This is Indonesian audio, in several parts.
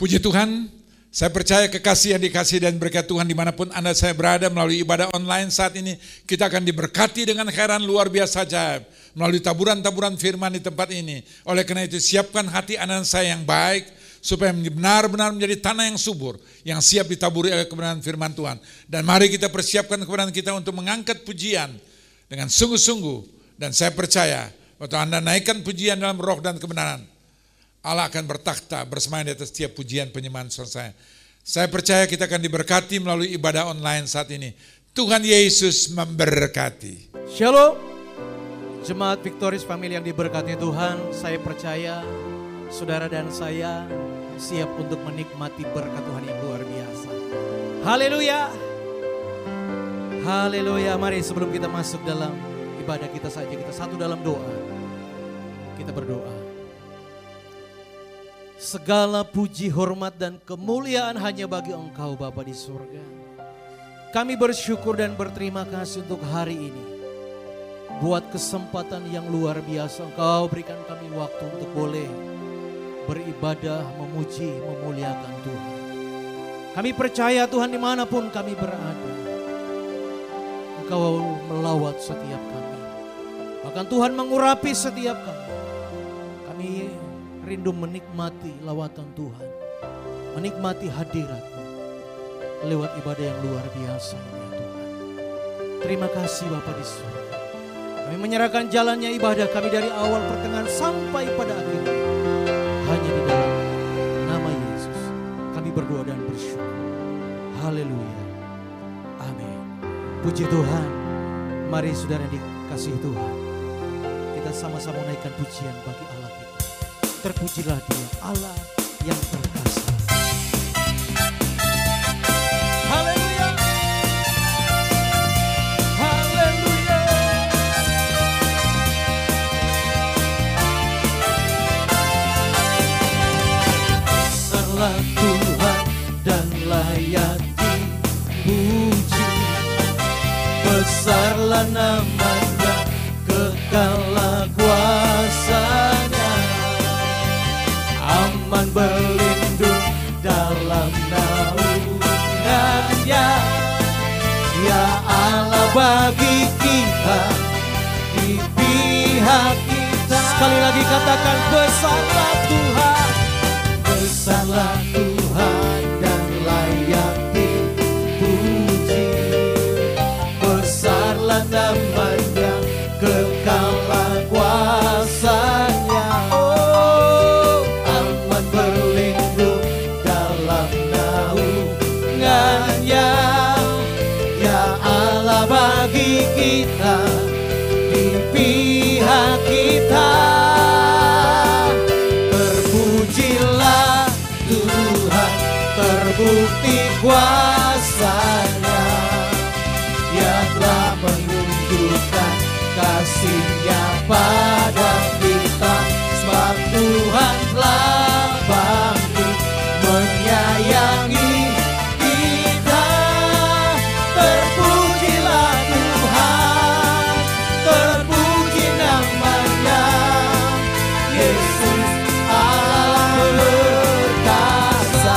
Puji Tuhan, saya percaya kekasih yang dikasih dan berkat Tuhan dimanapun Anda saya berada melalui ibadah online saat ini, kita akan diberkati dengan khairan luar biasa ajaib melalui taburan-taburan firman di tempat ini. Oleh karena itu siapkan hati Anda dan saya yang baik, supaya benar-benar menjadi tanah yang subur, yang siap ditaburi oleh kebenaran firman Tuhan. Dan mari kita persiapkan kebenaran kita untuk mengangkat pujian dengan sungguh-sungguh. Dan saya percaya, waktu Anda naikkan pujian dalam roh dan kebenaran, Allah akan bertakhta bersemayam di atas setiap pujian penyembahan saya. Saya percaya kita akan diberkati melalui ibadah online saat ini. Tuhan Yesus memberkati. Shalom, Jemaat Victoris Family yang diberkati Tuhan. Saya percaya saudara dan saya siap untuk menikmati berkat Tuhan yang luar biasa. Haleluya. Haleluya. Mari sebelum kita masuk dalam ibadah kita saja, kita satu dalam doa. Kita berdoa. Segala puji, hormat, dan kemuliaan hanya bagi Engkau Bapa di surga. Kami bersyukur dan berterima kasih untuk hari ini. Buat kesempatan yang luar biasa Engkau berikan kami waktu untuk boleh beribadah, memuji, memuliakan Tuhan. Kami percaya Tuhan dimanapun kami berada, Engkau melawat setiap kami. Bahkan Tuhan mengurapi setiap kami. Kami rindu menikmati lawatan Tuhan, menikmati hadirat-Mu lewat ibadah yang luar biasa ya Tuhan. Terima kasih Bapa di surga. Kami menyerahkan jalannya ibadah kami dari awal pertengahan sampai pada akhirnya. Hanya di dalam nama Yesus kami berdoa dan bersyukur. Haleluya. Amin. Puji Tuhan. Mari saudara dikasihi Tuhan, kita sama-sama naikkan pujian bagi Allah kita. Terpujilah Dia, Allah yang perkasa. Haleluya. Haleluya. Besarlah Tuhan dan layak dipuji. Besarlah namanya, kekallah kuasanya. Aman berlindung dalam naungannya. Ya Allah bagi kita, di pihak kita. Sekali lagi katakan besarlah Tuhan. Besarlah Tuhan dan layak dipuji. Besarlah namanya, kekallah kuasanya. Bagi kita, di pihak kita. Terpujilah Tuhan, terbukti kuasa-Nya. Dia telah menunjukkan kasih-Nya pada kita. Sebab Tuhan telah bangkit menyayangi kita. Terpujilah Tuhan, terpuji namanya. Yesus Allah perkasa.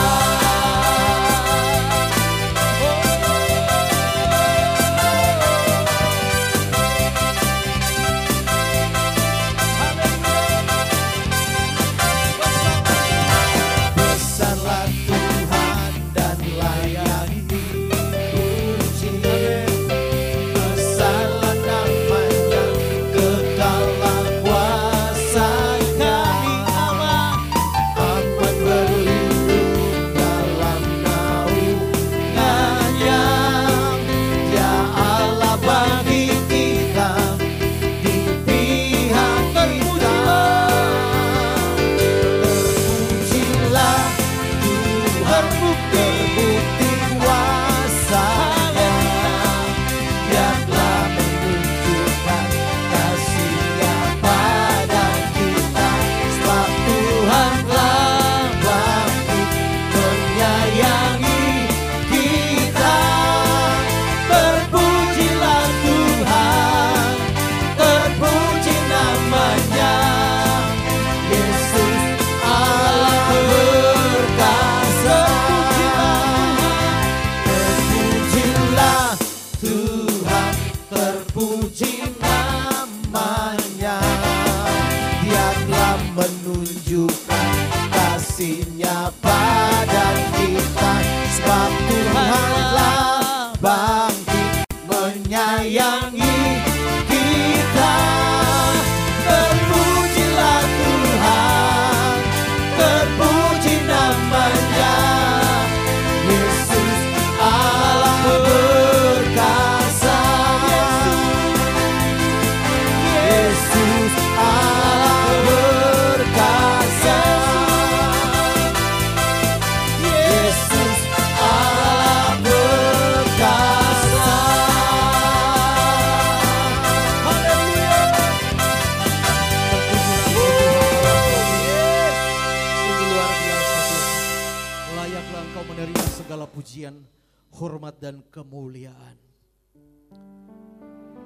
pujian, hormat dan kemuliaan.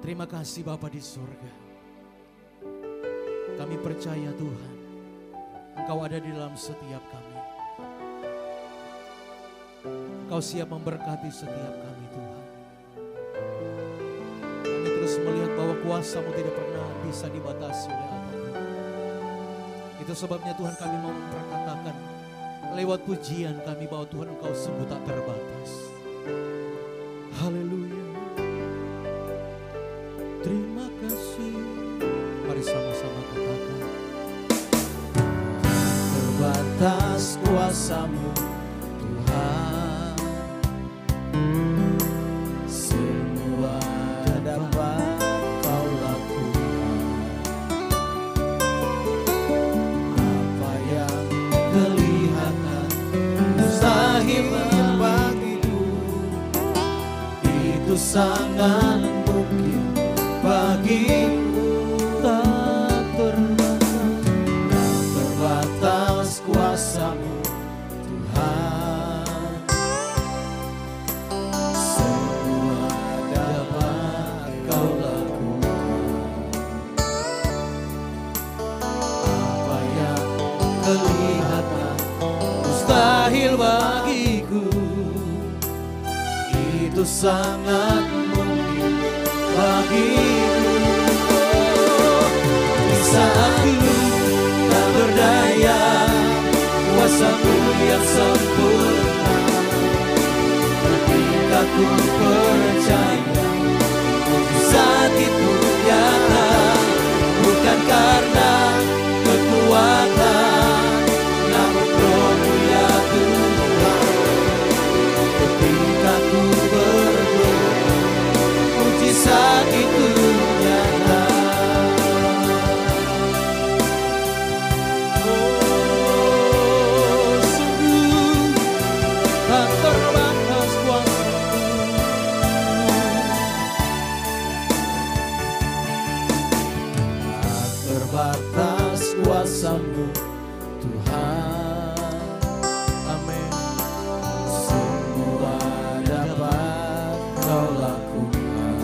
Terima kasih Bapa di surga. Kami percaya Tuhan, Engkau ada di dalam setiap kami. Engkau siap memberkati setiap kami Tuhan. Kami terus melihat bahwa kuasa-Mu tidak pernah bisa dibatasi oleh apapun. Itu sebabnya Tuhan kami mau memperkatakan lewat pujian kami bahwa Tuhan Engkau sungguh tak terbatas. Haleluya. Terima kasih. Mari sama-sama katakan. Terbatas kuasa-Mu Tuhan, semua dapat Kau lakukan. Apa yang kelihatan mustahil bagiku, itu sangat mungkin bagimu. Tak terbatas kuasa-Mu Tuhan, semua dapat Kau lakukan. Apa yang kelihatan mustahil bagiku, itu sangat mungkin bagiku. Di saat ku tak berdaya, kuasa-Mu yang sempurna. Ketika ku percaya, mujizat itu nyata, bukan karena kekuatan, namun Roh-Mu ya Tuhan. Ketika ku berdoa, mujizat itu nyata. Oh, sungguh tak terbatas kuasa-Mu. Tak terbatas kuasa-Mu Tuhan. Amin. Semua dapat Kau lakukan.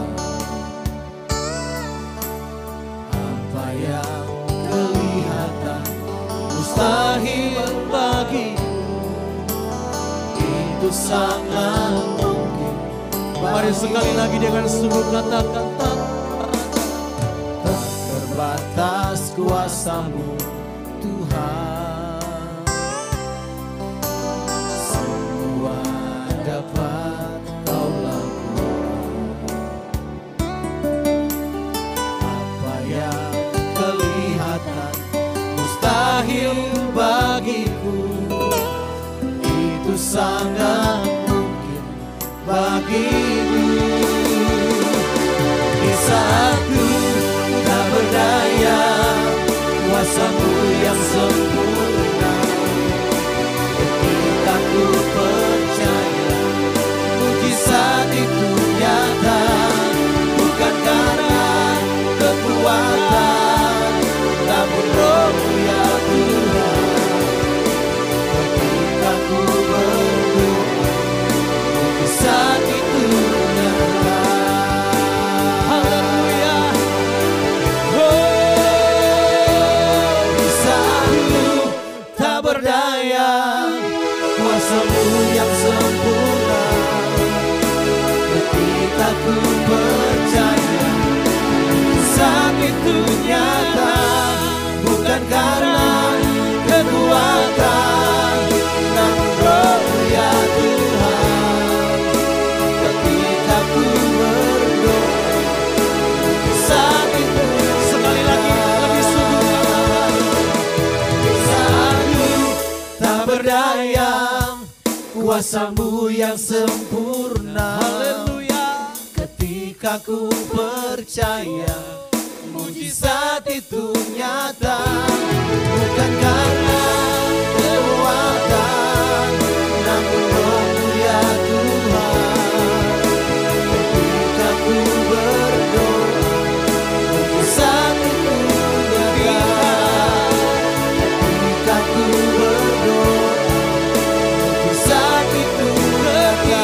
Apa yang kelihatan mustahil bagiku, itu sangat mungkin. Mari sekali lagi dengan sungguh katakan tak terbatas kuasa-Mu Tuhan, semua dapat Kau lakukan. Apa yang kelihatan mustahil bagiku, itu sangat mungkin bagimu. Di saat ku tak berdaya, kuasa-Mu yang sempurna. Ketika ku percaya, mujizat itu nyata, bukan karena kekuatan, namun Roh-Mu ya Tuhan. Ketika ku berdoa, mujizat itu nyata. haleluya. Di saat ku tak berdaya, kuasa-Mu yang sempurna. Ketika ku percaya, saat itu nyata, bukan karena kekuatan, namun Roh-Mu ya Tuhan. Ketika ku berdoa, saat itu Sekali lagi lebih sungguh katakan. saat ku tak berdaya, kuasa-Mu yang sempurna. Haleluya. Ketika ku percaya, mujizat itu nyata, bukan karena kekuatan, namun Roh-Mu ya Tuhan. Ketika ku berdoa, mujizat itu nyata. Ketika ku berdoa, mujizat itu nyata.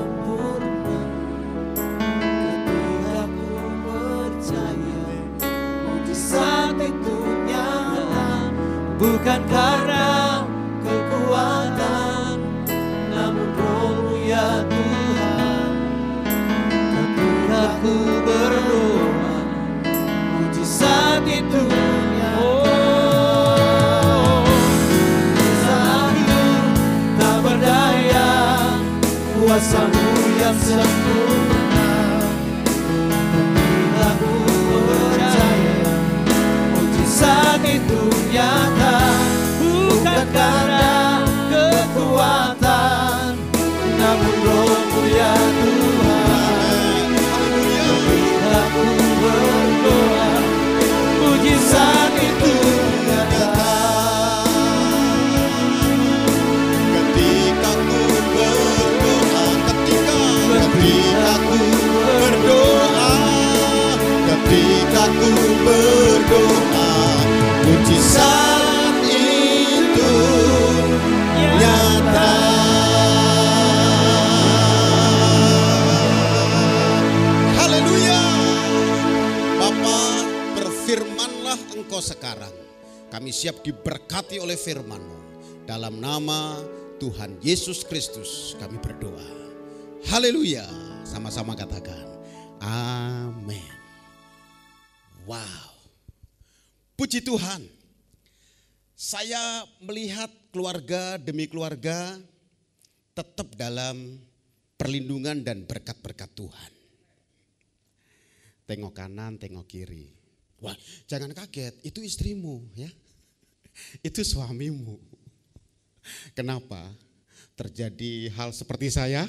sempurna. Ketika ku percaya mujizat itu nyata, bukan karena kekuatan, namun Roh-Mu ya Tuhan. Ketika ku berdoa, mujizat itu nyata. Mujizat itu tak berdaya, kuasa-Mu yang sempurna. Ketika ku percaya, mujizat itu nyata, bukan karena kekuatan, namun Roh-Mu ya Tuhan. Ketika ku berdoa, mujizat itu nyata. Ketika ku berdoa, ketika ku berdoa, ketika ku berdoa, mujizat itu nyata. Haleluya. Bapa, berfirmanlah Engkau sekarang. Kami siap diberkati oleh firman-Mu. Dalam nama Tuhan Yesus Kristus kami berdoa. Haleluya. Sama-sama katakan amin. Wow. Puji Tuhan. Saya melihat keluarga demi keluarga tetap dalam perlindungan dan berkat-berkat Tuhan. Tengok kanan, tengok kiri. Wah, jangan kaget, itu istrimu ya. Itu suamimu. Kenapa? Terjadi hal seperti saya,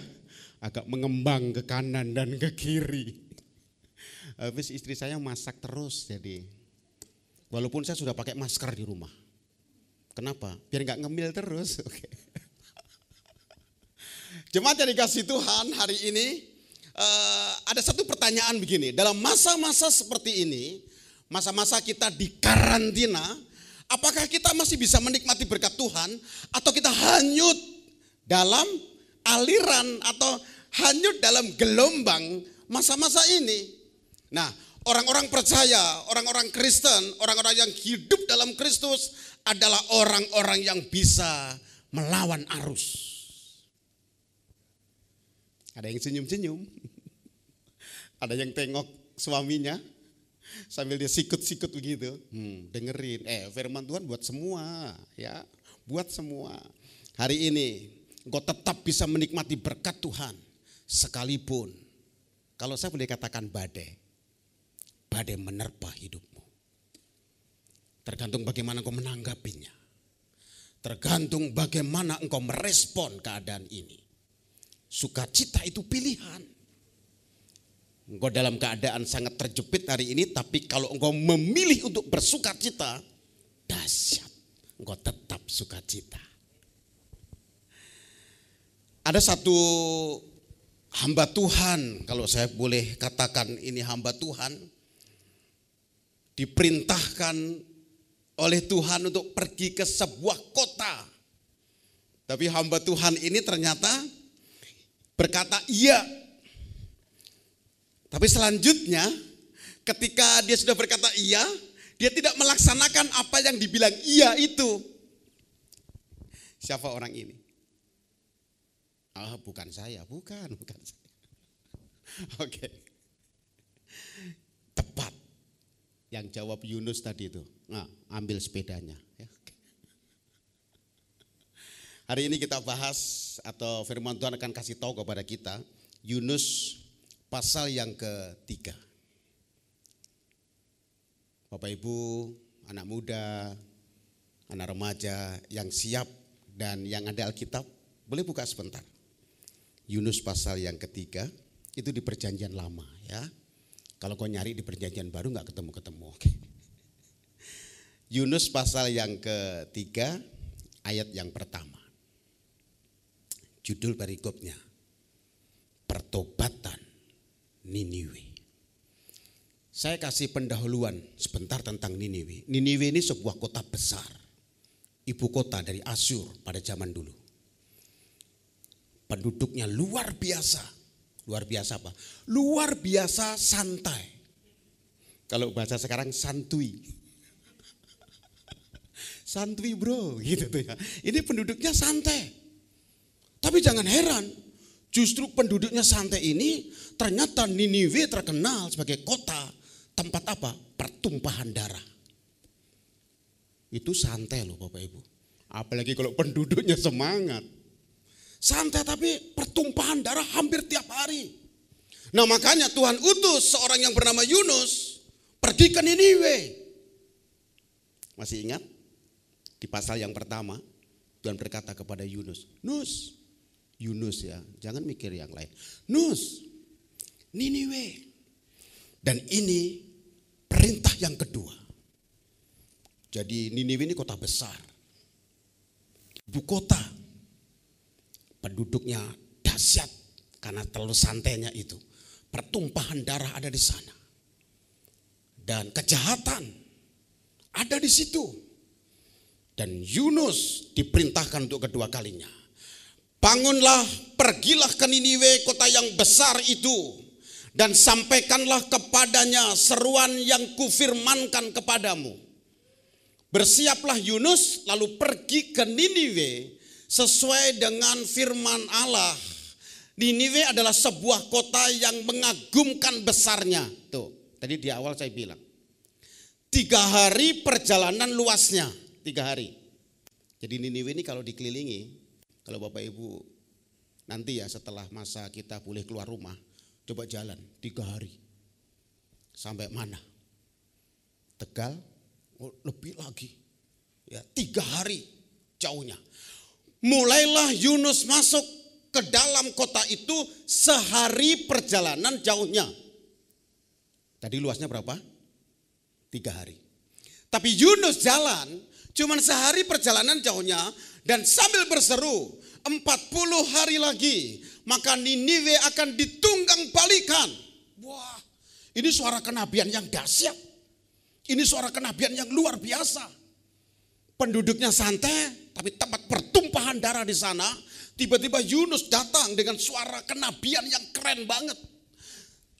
agak mengembang ke kanan dan ke kiri. Habis istri saya masak terus, jadi walaupun saya sudah pakai masker di rumah. Kenapa? Biar nggak ngemil terus. Oke. Jemaat yang dikasihi Tuhan, hari ini ada satu pertanyaan begini. Dalam masa-masa seperti ini, masa-masa kita di karantina, apakah kita masih bisa menikmati berkat Tuhan atau kita hanyut dalam aliran atau hanyut dalam gelombang masa-masa ini? Nah, orang-orang percaya, orang-orang Kristen, orang-orang yang hidup dalam Kristus adalah orang-orang yang bisa melawan arus. Ada yang senyum-senyum, ada yang tengok suaminya sambil dia sikut-sikut begitu. Dengerin, firman Tuhan buat semua, ya, buat semua. Hari ini engkau tetap bisa menikmati berkat Tuhan sekalipun, kalau saya boleh katakan badai menerpa hidupmu. Tergantung bagaimana engkau menanggapinya. Tergantung bagaimana engkau merespon keadaan ini. Sukacita itu pilihan. Engkau dalam keadaan sangat terjepit hari ini, tapi kalau engkau memilih untuk bersukacita, dahsyat, engkau tetap sukacita. Ada satu hamba Tuhan, kalau saya boleh katakan ini hamba Tuhan, diperintahkan oleh Tuhan untuk pergi ke sebuah kota. Tapi hamba Tuhan ini ternyata berkata iya. Tapi selanjutnya ketika dia sudah berkata iya, dia tidak melaksanakan apa yang dibilang iya itu. Siapa orang ini? Bukan saya, bukan saya. Oke. Tepat. Yang jawab Yunus tadi itu. Nah, ambil sepedanya. Hari ini kita bahas atau firman Tuhan akan kasih tahu kepada kita Yunus pasal yang ketiga. Bapak Ibu, anak muda, anak remaja yang siap dan yang ada Alkitab, boleh buka sebentar. Yunus pasal yang ketiga, itu di perjanjian lama ya. Kalau kau nyari di perjanjian baru gak ketemu-ketemu. Yunus pasal yang ketiga, ayat yang pertama. Judul perikopnya, pertobatan Niniwe. Saya kasih pendahuluan sebentar tentang Niniwe. Niniwe ini sebuah kota besar, ibu kota dari Asyur pada zaman dulu. Penduduknya luar biasa. Luar biasa apa? Luar biasa santai. Kalau bahasa sekarang santuy. Santuy bro, gitu tuh ya. Ini penduduknya santai. Tapi jangan heran, justru penduduknya santai ini ternyata Niniwe terkenal sebagai kota tempat apa? Pertumpahan darah. Itu santai loh Bapak Ibu. Apalagi kalau penduduknya semangat. Santai tapi pertumpahan darah hampir tiap hari. Nah makanya Tuhan utus seorang yang bernama Yunus pergi ke Niniwe. Masih ingat? Di pasal yang pertama Tuhan berkata kepada Yunus. Yunus ya, jangan mikir yang lain. Niniwe. Dan ini perintah yang kedua. Jadi Niniwe ini kota besar. Ibu kota. Penduduknya dahsyat karena terlalu santainya itu. Pertumpahan darah ada di sana. Dan kejahatan ada di situ. Dan Yunus diperintahkan untuk kedua kalinya. Bangunlah, pergilah ke Niniwe, kota yang besar itu. Dan sampaikanlah kepadanya seruan yang kufirmankan kepadamu. Bersiaplah Yunus lalu pergi ke Niniwe sesuai dengan firman Allah. Niniwe adalah sebuah kota yang mengagumkan besarnya. Tuh, tadi di awal saya bilang. 3 hari perjalanan luasnya. 3 hari. Jadi Niniwe ini kalau dikelilingi, kalau Bapak Ibu nanti ya setelah masa kita boleh keluar rumah, coba jalan 3 hari. Sampai mana? Tegal, lebih lagi. Ya, 3 hari jauhnya. Mulailah Yunus masuk ke dalam kota itu sehari perjalanan jauhnya. Tadi luasnya berapa? 3 hari. Tapi Yunus jalan cuman sehari perjalanan jauhnya dan sambil berseru 40 hari lagi maka Niniwe akan ditunggang balikan. Wah, ini suara kenabian yang dahsyat. Ini suara kenabian yang luar biasa. Penduduknya santai, tapi tempat pertumpahan darah di sana. Tiba-tiba Yunus datang dengan suara kenabian yang keren banget.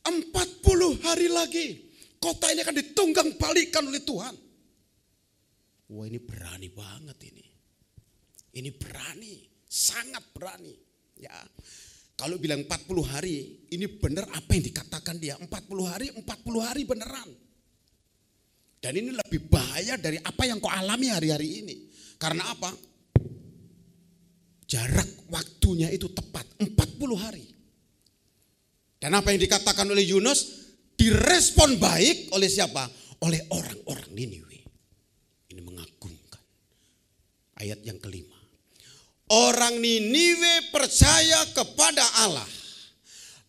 40 hari lagi, kota ini akan ditunggang balikan oleh Tuhan. Wah ini berani banget ini. Ini berani, sangat berani. Ya, kalau bilang 40 hari, ini benar apa yang dikatakan dia. 40 hari beneran. Dan ini lebih bahaya dari apa yang kau alami hari-hari ini. Karena apa? Jarak waktunya itu tepat, 40 hari. Dan apa yang dikatakan oleh Yunus, direspon baik oleh siapa? Oleh orang-orang Niniwe. Ini mengagumkan. Ayat yang kelima. Orang Niniwe percaya kepada Allah.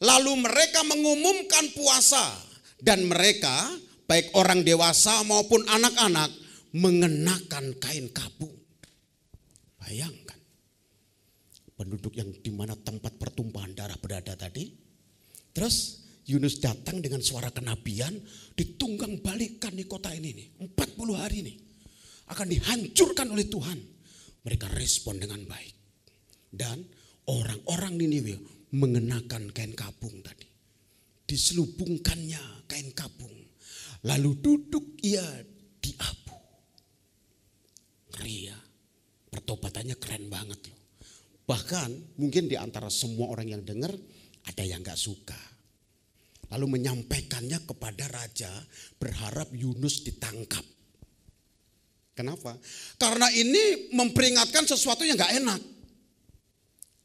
Lalu mereka mengumumkan puasa. Dan mereka baik orang dewasa maupun anak-anak mengenakan kain kabung. Bayangkan. Penduduk yang di mana tempat pertumpahan darah berada tadi. Terus Yunus datang dengan suara kenabian. Ditunggang balikan di kota ini nih. 40 hari ini. Akan dihancurkan oleh Tuhan. Mereka respon dengan baik. Dan orang-orang Niniwe mengenakan kain kabung tadi. Diselubungkannya kain kabung. Lalu duduk ia di abu. Ngeri ya. Pertobatannya keren banget loh. Bahkan mungkin di antara semua orang yang dengar ada yang gak suka. Lalu menyampaikannya kepada raja berharap Yunus ditangkap. Kenapa? Karena ini memperingatkan sesuatu yang gak enak.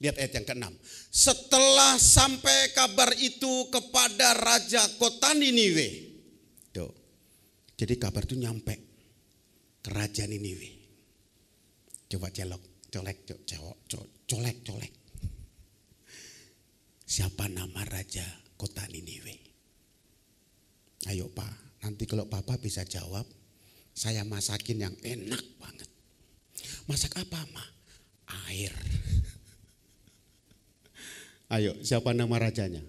Lihat ayat yang ke-6. Setelah sampai kabar itu kepada raja kota Niniwe. Tuh. Jadi kabar itu nyampe ke raja Niniwe. Coba colek. Siapa nama raja kota Niniwe? Ayo Pak, nanti kalau Papa bisa jawab, saya masakin yang enak banget. Masak apa Ma? Air. Ayo, siapa nama rajanya?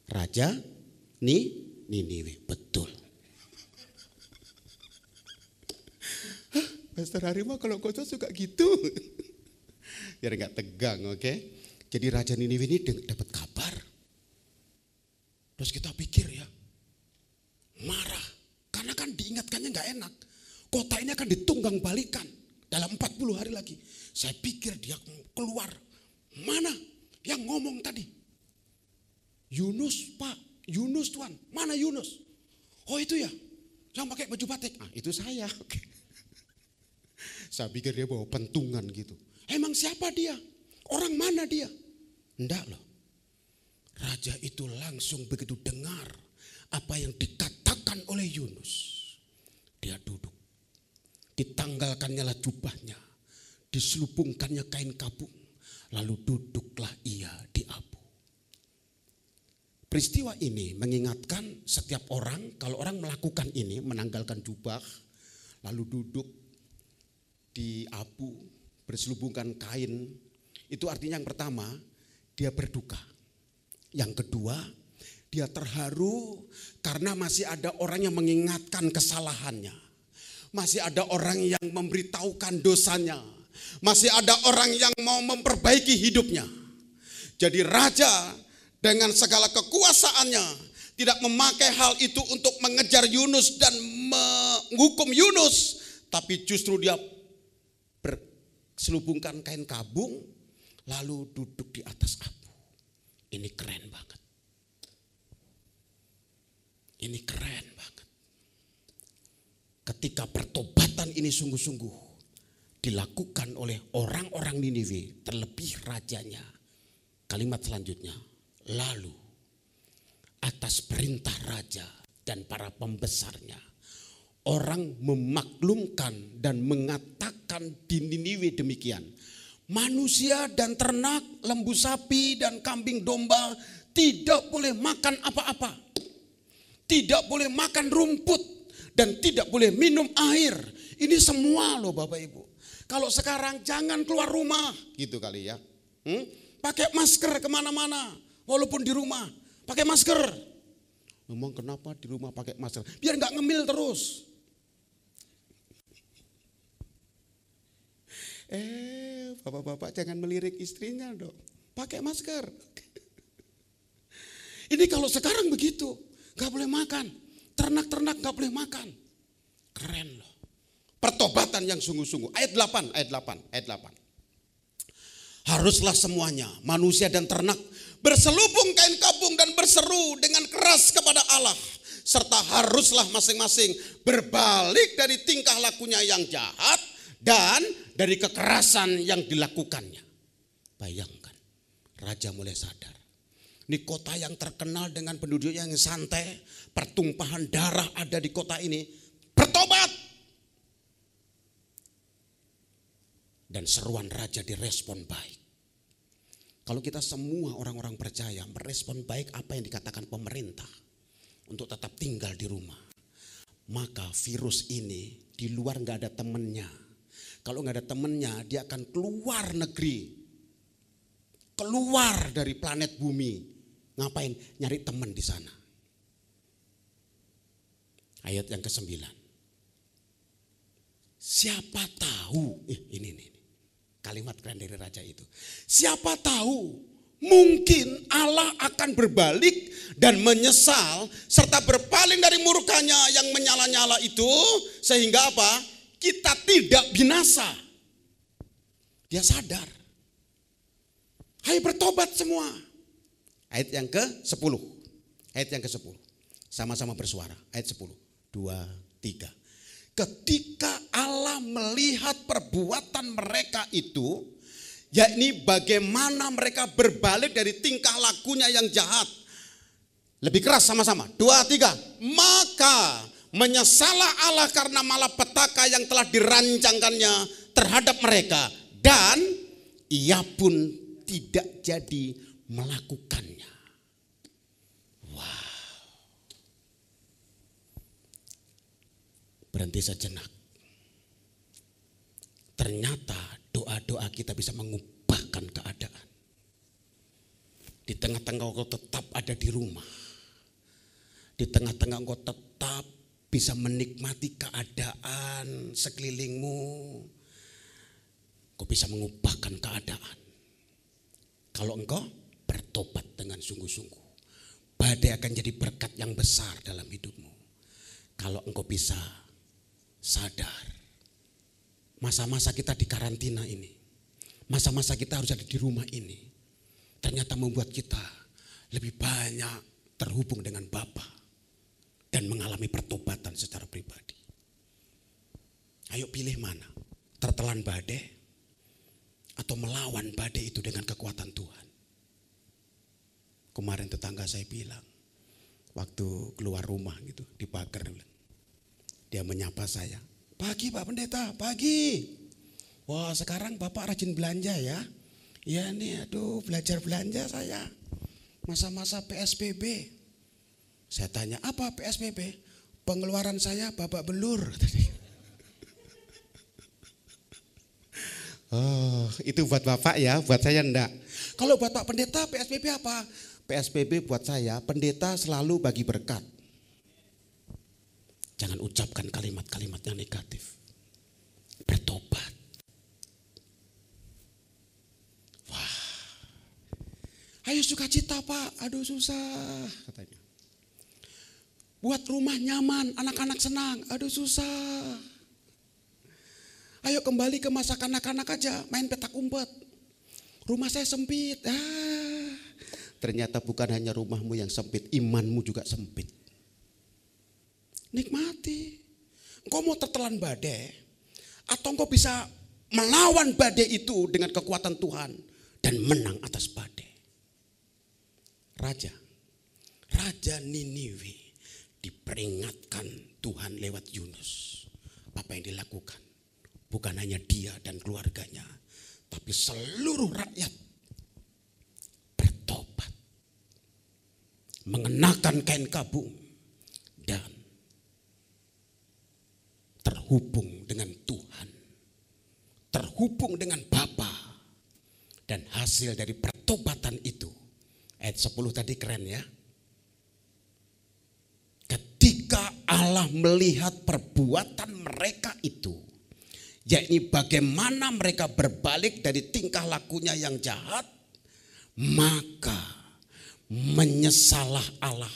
Raja Niniwe, betul. Pastor Harima kalau khotbah suka gitu. Biar nggak tegang, oke? Jadi Raja Niniwe ini dapat kabar. Terus kita pikir ya, marah. Karena kan diingatkannya nggak enak. Kota ini akan ditunggang balikan dalam 40 hari lagi. Saya pikir dia keluar. Mana yang ngomong tadi? Yunus, Pak. Yunus, Tuan. Mana Yunus? Oh itu ya, yang pakai baju batik. Ah, itu saya. Oke. Saya pikir dia bawa pentungan gitu. Emang siapa dia? Orang mana dia? Enggak loh. Raja itu langsung begitu dengar apa yang dikatakan oleh Yunus. Dia duduk. Ditanggalkannya lah jubahnya. Diselubungkannya kain kabung. Lalu duduklah ia di abu. Peristiwa ini mengingatkan setiap orang, kalau orang melakukan ini, menanggalkan jubah, lalu duduk di abu, berselubungkan kain, itu artinya yang pertama, dia berduka. Yang kedua, dia terharu karena masih ada orang yang mengingatkan kesalahannya. Masih ada orang yang memberitahukan dosanya. Masih ada orang yang mau memperbaiki hidupnya. Jadi raja dengan segala kekuasaannya tidak memakai hal itu untuk mengejar Yunus dan menghukum Yunus, tapi justru dia berselubungkan kain kabung lalu duduk di atas abu. Ini keren banget. Ini keren banget. Ketika pertobatan ini sungguh-sungguh dilakukan oleh orang-orang Niniwe, terlebih rajanya, kalimat selanjutnya, lalu atas perintah raja dan para pembesarnya, orang memaklumkan dan mengatakan di Niniwe demikian. Manusia dan ternak, lembu sapi dan kambing domba tidak boleh makan apa-apa. Tidak boleh makan rumput dan tidak boleh minum air. Ini semua loh Bapak Ibu. Kalau sekarang jangan keluar rumah gitu kali ya. Pakai masker kemana-mana. Walaupun di rumah pakai masker. Ngomong kenapa di rumah pakai masker? Biar nggak ngemil terus. Bapak-bapak jangan melirik istrinya dong. Pakai masker. Ini kalau sekarang begitu, nggak boleh makan. Ternak-ternak nggak boleh makan. Keren loh. Pertobatan yang sungguh-sungguh. Ayat 8. Haruslah semuanya, manusia dan ternak, berselubung kain kabung dan berseru dengan keras kepada Allah. Serta haruslah masing-masing berbalik dari tingkah lakunya yang jahat dan dari kekerasan yang dilakukannya. Bayangkan, raja mulai sadar. Ini kota yang terkenal dengan penduduk yang santai, pertumpahan darah ada di kota ini. Bertobat! Dan seruan raja direspon baik. Kalau kita semua orang-orang percaya merespon baik apa yang dikatakan pemerintah untuk tetap tinggal di rumah, maka virus ini di luar nggak ada temennya. Kalau nggak ada temennya, dia akan keluar negeri, keluar dari planet bumi. Ngapain? Nyari teman di sana. Ayat yang ke-9. Siapa tahu, ini kalimat keren dari raja itu. Siapa tahu mungkin Allah akan berbalik dan menyesal serta berpaling dari murkanya yang menyala-nyala itu sehingga apa? Kita tidak binasa. Dia sadar. Hai bertobat semua. Ayat yang ke-10. Ayat yang ke-10. Sama-sama bersuara. Ayat 10. 2, 3. Ketika Allah melihat perbuatan mereka itu, yakni bagaimana mereka berbalik dari tingkah lakunya yang jahat. Lebih keras sama-sama. 2, 3. Maka menyesalah Allah karena malapetaka yang telah dirancangkannya terhadap mereka. Dan ia pun tidak jadi melakukannya. Wow. Berhenti sejenak. Ternyata doa-doa kita bisa mengubahkan keadaan. Di tengah-tengah engkau tetap ada di rumah. Di tengah-tengah engkau tetap bisa menikmati keadaan sekelilingmu. Engkau bisa mengubahkan keadaan. Kalau engkau bertobat dengan sungguh-sungguh, badai akan jadi berkat yang besar dalam hidupmu. Kalau engkau bisa sadar, masa-masa kita di karantina ini, masa-masa kita harus ada di rumah ini, ternyata membuat kita lebih banyak terhubung dengan Bapa dan mengalami pertobatan secara pribadi. Ayo pilih mana, tertelan badai atau melawan badai itu dengan kekuatan Tuhan. Kemarin tetangga saya bilang, waktu keluar rumah gitu di pagar, dia menyapa saya, "Pagi Pak Pendeta, pagi. Wah, sekarang Bapak rajin belanja ya." "Ya nih, aduh belajar belanja saya. Masa-masa PSBB." Saya tanya, "Apa PSBB?" "Pengeluaran saya babak belur." Oh, itu buat Bapak ya, buat saya enggak. Kalau buat Pak Pendeta PSBB apa? PSBB buat saya, pendeta selalu bagi berkat. Jangan ucapkan kalimat-kalimat yang negatif. Bertobat. Wah. "Ayo sukacita Pak." "Aduh susah," katanya. "Buat rumah nyaman, anak-anak senang." "Aduh susah." "Ayo kembali ke masa kanak-kanak aja, main petak umpet. Rumah saya sempit." Ternyata bukan hanya rumahmu yang sempit, imanmu juga sempit. Nikmati. Engkau mau tertelan badai, atau engkau bisa melawan badai itu dengan kekuatan Tuhan dan menang atas badai. Raja Niniwe diperingatkan Tuhan lewat Yunus. Apa yang dilakukan? Bukan hanya dia dan keluarganya, tapi seluruh rakyat bertobat, mengenakan kain kabung dan terhubung dengan Tuhan, terhubung dengan Bapa. Dan hasil dari pertobatan itu, ayat 10 tadi keren ya. Ketika Allah melihat perbuatan mereka itu, yakni bagaimana mereka berbalik dari tingkah lakunya yang jahat, maka menyesalah Allah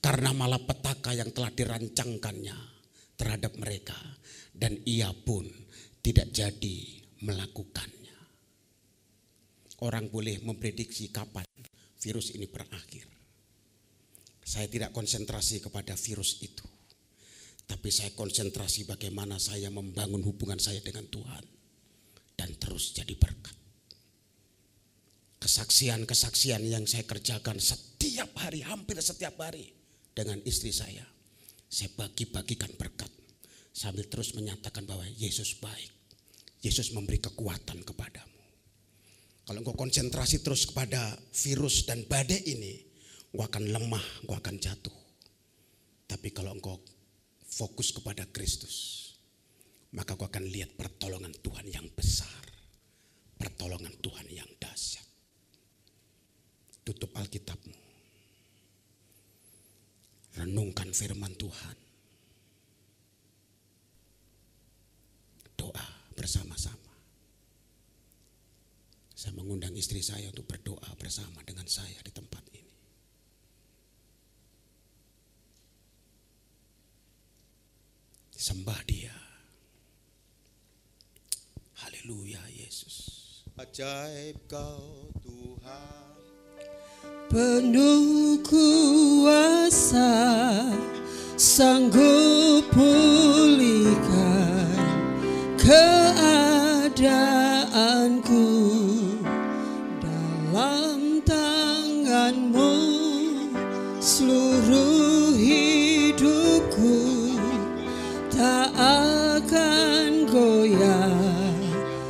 karena malapetaka yang telah dirancangkannya terhadap mereka, dan ia pun tidak jadi melakukannya. Orang boleh memprediksi kapan virus ini berakhir. Saya tidak konsentrasi kepada virus itu, tapi saya konsentrasi bagaimana saya membangun hubungan saya dengan Tuhan dan terus jadi berkat. Kesaksian-kesaksian yang saya kerjakan setiap hari, hampir setiap hari dengan istri saya bagi-bagikan berkat sambil terus menyatakan bahwa Yesus baik. Yesus memberi kekuatan kepadamu. Kalau engkau konsentrasi terus kepada virus dan badai ini, engkau akan lemah, engkau akan jatuh. Tapi kalau engkau fokus kepada Kristus, maka kau akan lihat pertolongan Tuhan yang besar, pertolongan Tuhan yang dahsyat. Tutup Alkitabmu, renungkan firman Tuhan, doa bersama-sama. Saya mengundang istri saya untuk berdoa bersama dengan saya di tempat ini. Sembah dia. Haleluya Yesus. Ajaib kau Tuhan, penuh kuasa, sanggup pulihkan keadaanku. Dalam tangan-Mu seluruh hidupku tak akan goyah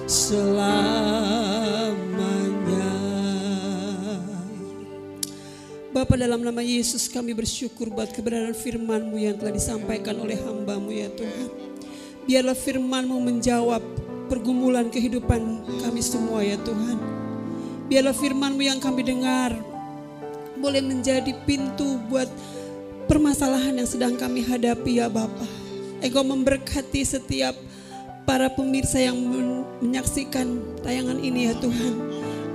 selamanya. Bapa, dalam nama Yesus kami bersyukur buat kebenaran firman-Mu yang telah disampaikan oleh hamba-Mu ya Tuhan. Biarlah firman-Mu menjawab pergumulan kehidupan kami semua ya Tuhan. Biarlah firman-Mu yang kami dengar boleh menjadi pintu buat permasalahan yang sedang kami hadapi ya Bapa. Engkau memberkati setiap para pemirsa yang menyaksikan tayangan ini ya Tuhan.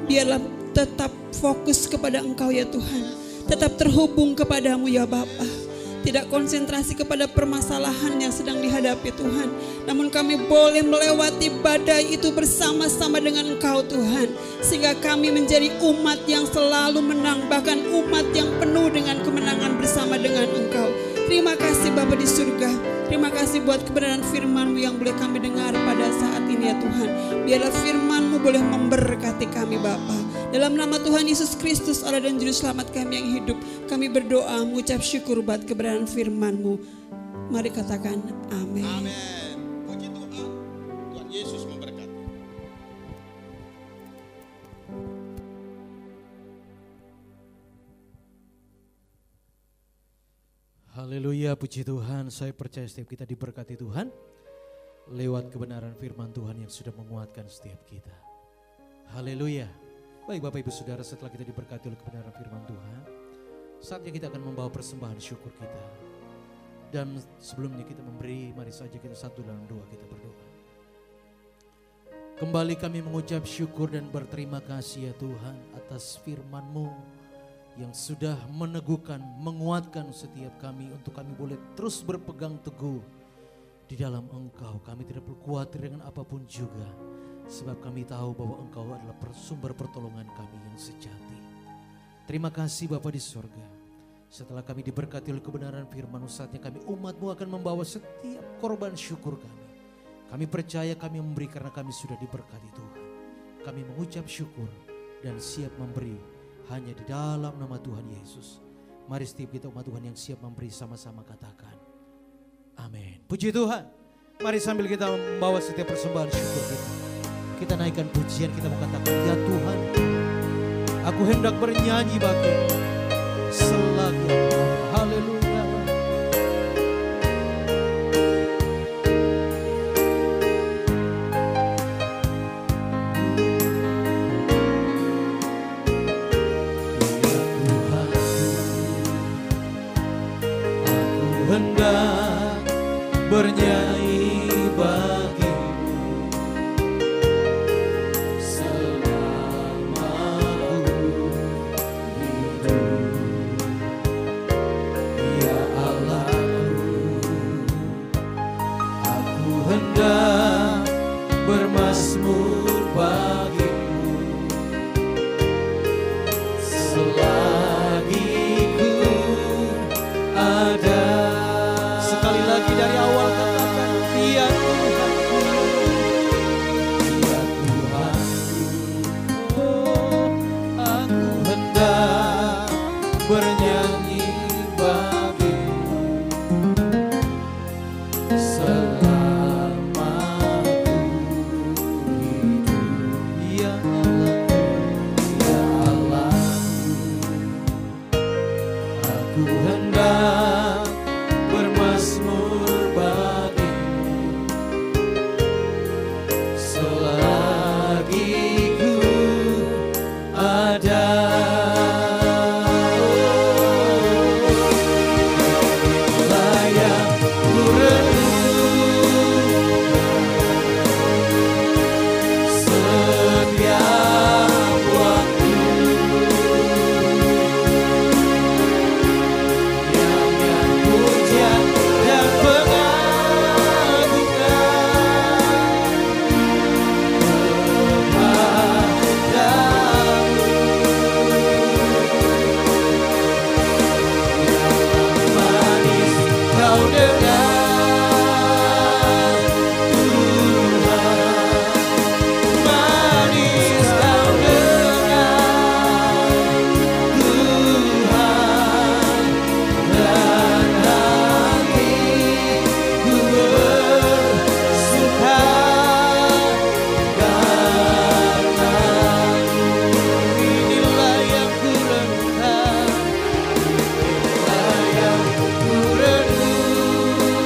Biarlah tetap fokus kepada Engkau ya Tuhan. Tetap terhubung kepadamu ya Bapa. Tidak konsentrasi kepada permasalahan yang sedang dihadapi Tuhan. Namun kami boleh melewati badai itu bersama-sama dengan Engkau Tuhan. Sehingga kami menjadi umat yang selalu menang. Bahkan umat yang penuh dengan kemenangan bersama dengan Engkau. Terima kasih Bapa di surga. Terima kasih buat kebenaran firman-Mu yang boleh kami dengar pada saat ini ya Tuhan. Biarlah firman-Mu boleh memberkati kami Bapa. Dalam nama Tuhan Yesus Kristus Allah dan Juru Selamat kami yang hidup. Kami berdoa mengucap syukur buat kebenaran firman-Mu. Mari katakan amin. Amin. Puji Tuhan. Tuhan Yesus memberkati. Haleluya, puji Tuhan. Saya percaya setiap kita diberkati Tuhan lewat kebenaran firman Tuhan yang sudah menguatkan setiap kita. Haleluya. Baik Bapak Ibu Saudara, setelah kita diberkati oleh kebenaran firman Tuhan, saatnya kita akan membawa persembahan syukur kita. Dan sebelumnya kita memberi, mari saja kita satu dalam dua kita berdoa. Kembali kami mengucap syukur dan berterima kasih ya Tuhan atas firman-Mu yang sudah meneguhkan, menguatkan setiap kami untuk kami boleh terus berpegang teguh di dalam Engkau. Kami tidak perlu khawatir dengan apapun juga, sebab kami tahu bahwa Engkau adalah sumber pertolongan kami yang sejati. Terima kasih Bapa di surga. Setelah kami diberkati oleh kebenaran firman-Mu, saatnya kami umat-Mu akan membawa setiap korban syukur kami. Kami percaya kami memberi karena kami sudah diberkati Tuhan. Kami mengucap syukur dan siap memberi hanya di dalam nama Tuhan Yesus. Mari setiap kita umat Tuhan yang siap memberi sama-sama katakan amin. Puji Tuhan. Mari sambil kita membawa setiap persembahan syukur kita naikkan pujian, kita mau katakan ya Tuhan, aku hendak bernyanyi bagi selagi aku. Haleluya. Hendak bernyanyi bagimu selama aku hidup, ya Allahku. Aku hendak bermazmur bagimu selagi ku ada. Sekali lagi dari awal katakan ya Tuhanku, ya Tuhanku. Oh, aku hendak bernyanyi bagimu selama aku hidup, ya Allah, aku hendak bermazmur bagimu selagi ku ada. Layak ku renungkan setiap waktu, yang puja dan pengagungan kepadamu. Yang manis kau dengar Tuhan, manis kau dengar Tuhan, dan hatiku bersuka karenamu. Inilah yang ku renungkan, inilah yang ku renungkan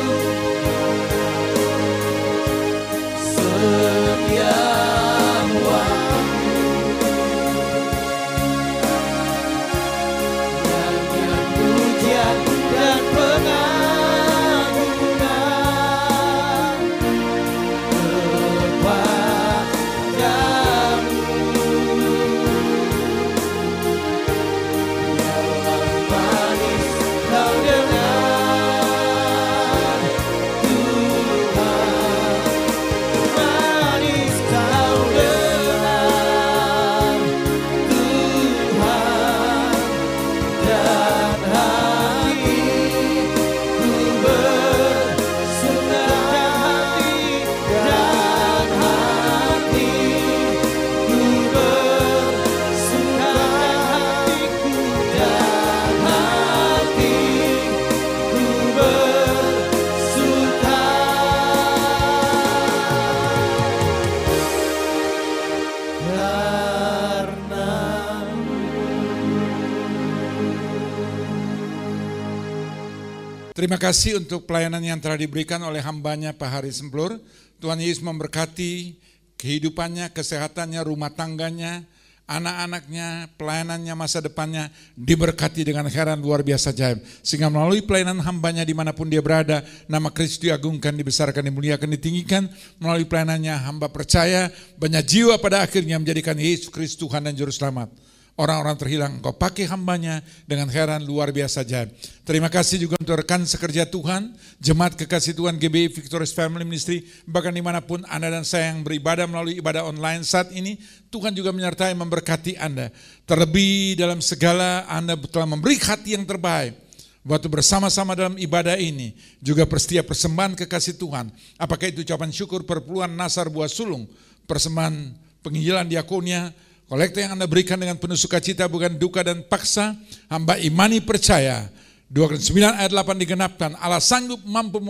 Terima kasih untuk pelayanan yang telah diberikan oleh hambanya Pak Hari Semplur. Tuhan Yesus memberkati kehidupannya, kesehatannya, rumah tangganya, anak-anaknya, pelayanannya, masa depannya diberkati dengan khairan luar biasa ajaib. Sehingga melalui pelayanan hambanya dimanapun dia berada, nama Kristus diagungkan, dibesarkan, dimuliakan, ditinggikan. Melalui pelayanannya hamba percaya banyak jiwa pada akhirnya menjadikan Yesus Kristus Tuhan dan Juru Selamat. Orang-orang terhilang, Engkau pakai hambanya dengan khairan luar biasa ajaib. Terima kasih juga untuk rekan sekerja Tuhan, jemaat kekasih Tuhan GBI Victorious Family Ministry, bahkan dimanapun Anda dan saya yang beribadah melalui ibadah online saat ini, Tuhan juga menyertai memberkati Anda. Terlebih dalam segala Anda telah memberi hati yang terbaik. Waktu bersama-sama dalam ibadah ini, juga setiap persembahan kekasih Tuhan, apakah itu ucapan syukur, perpuluhan, nasar, buah sulung, persembahan penginjilan diakonia, kolektor yang Anda berikan dengan penuh sukacita bukan duka dan paksa, hamba imani percaya. 2 Korintus 9 ayat 8 digenapkan, Allah sanggup mampu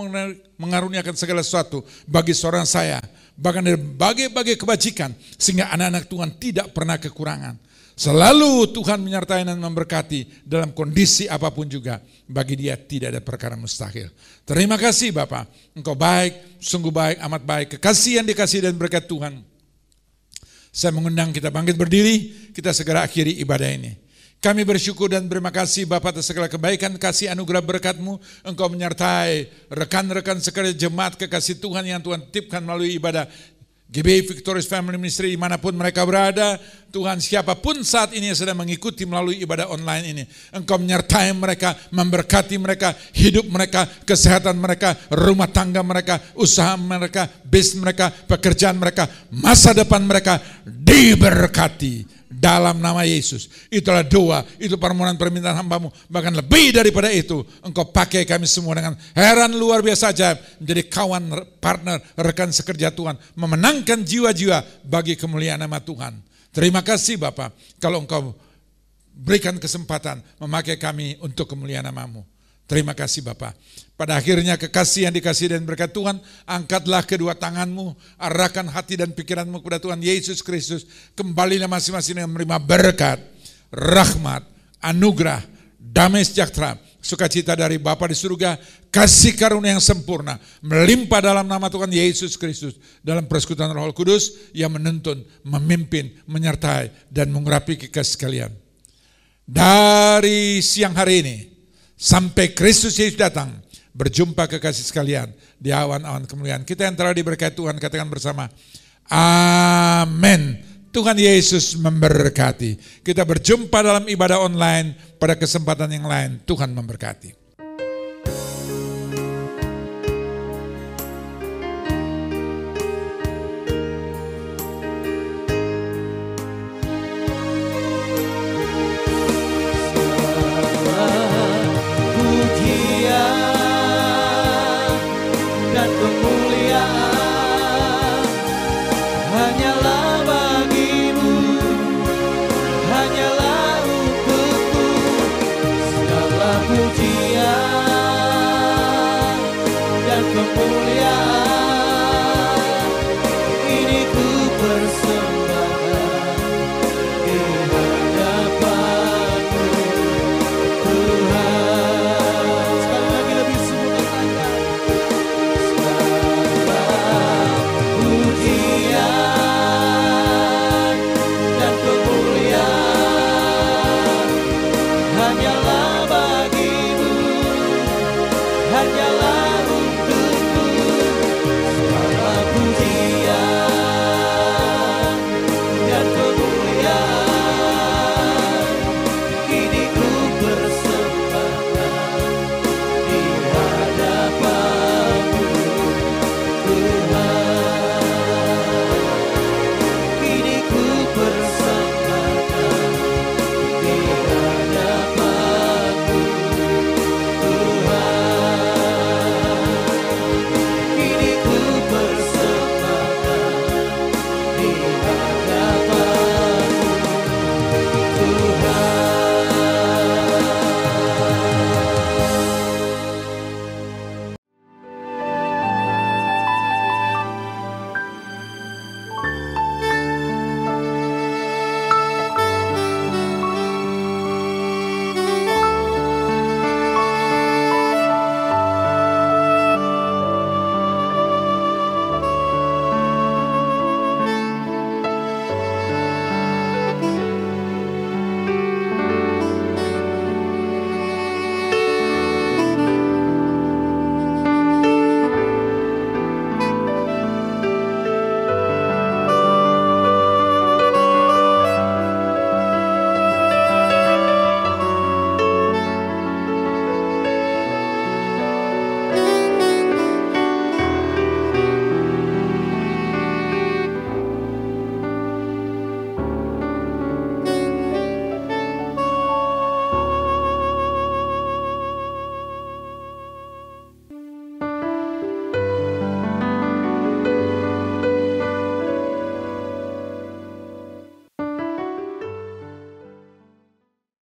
mengaruniakan segala sesuatu bagi seorang saya, bahkan dari berbagai kebajikan, sehingga anak-anak Tuhan tidak pernah kekurangan. Selalu Tuhan menyertai dan memberkati dalam kondisi apapun juga, bagi dia tidak ada perkara mustahil. Terima kasih Bapak, Engkau baik, sungguh baik, amat baik, kekasih yang dikasih dan berkat Tuhan. Saya mengundang kita bangkit berdiri, kita segera akhiri ibadah ini. Kami bersyukur dan berterima kasih Bapa atas segala kebaikan, kasih anugerah berkat-Mu. Engkau menyertai rekan-rekan sekalian jemaat kekasih Tuhan yang Tuhan titipkan melalui ibadah GBI Victorious Family Ministry dimanapun mereka berada. Tuhan, siapapun saat ini yang sedang mengikuti melalui ibadah online ini, Engkau menyertai mereka, memberkati mereka, hidup mereka, kesehatan mereka, rumah tangga mereka, usaha mereka, bisnis mereka, pekerjaan mereka, masa depan mereka diberkati dalam nama Yesus. Itulah doa, itu permohonan permintaan hamba-Mu. Bahkan lebih daripada itu, Engkau pakai kami semua dengan heran luar biasa ajaib, menjadi kawan, partner, rekan sekerja Tuhan, memenangkan jiwa-jiwa bagi kemuliaan nama Tuhan. Terima kasih Bapa, kalau Engkau berikan kesempatan memakai kami untuk kemuliaan nama-Mu. Terima kasih Bapa. Pada akhirnya kekasih yang dikasih dan berkat Tuhan, angkatlah kedua tanganmu, arahkan hati dan pikiranmu kepada Tuhan Yesus Kristus. Kembalilah masing-masing dengan menerima berkat, rahmat, anugerah, damai sejahtera, sukacita dari Bapa di surga, kasih karunia yang sempurna, melimpah dalam nama Tuhan Yesus Kristus, dalam persekutuan Roh Kudus yang menuntun, memimpin, menyertai, dan mengurapi kita sekalian. Dari siang hari ini, sampai Kristus Yesus datang, berjumpa kekasih sekalian di awan-awan kemuliaan. Kita yang telah diberkati Tuhan, katakan bersama, amin. Tuhan Yesus memberkati. Kita berjumpa dalam ibadah online pada kesempatan yang lain. Tuhan memberkati. Hanyalah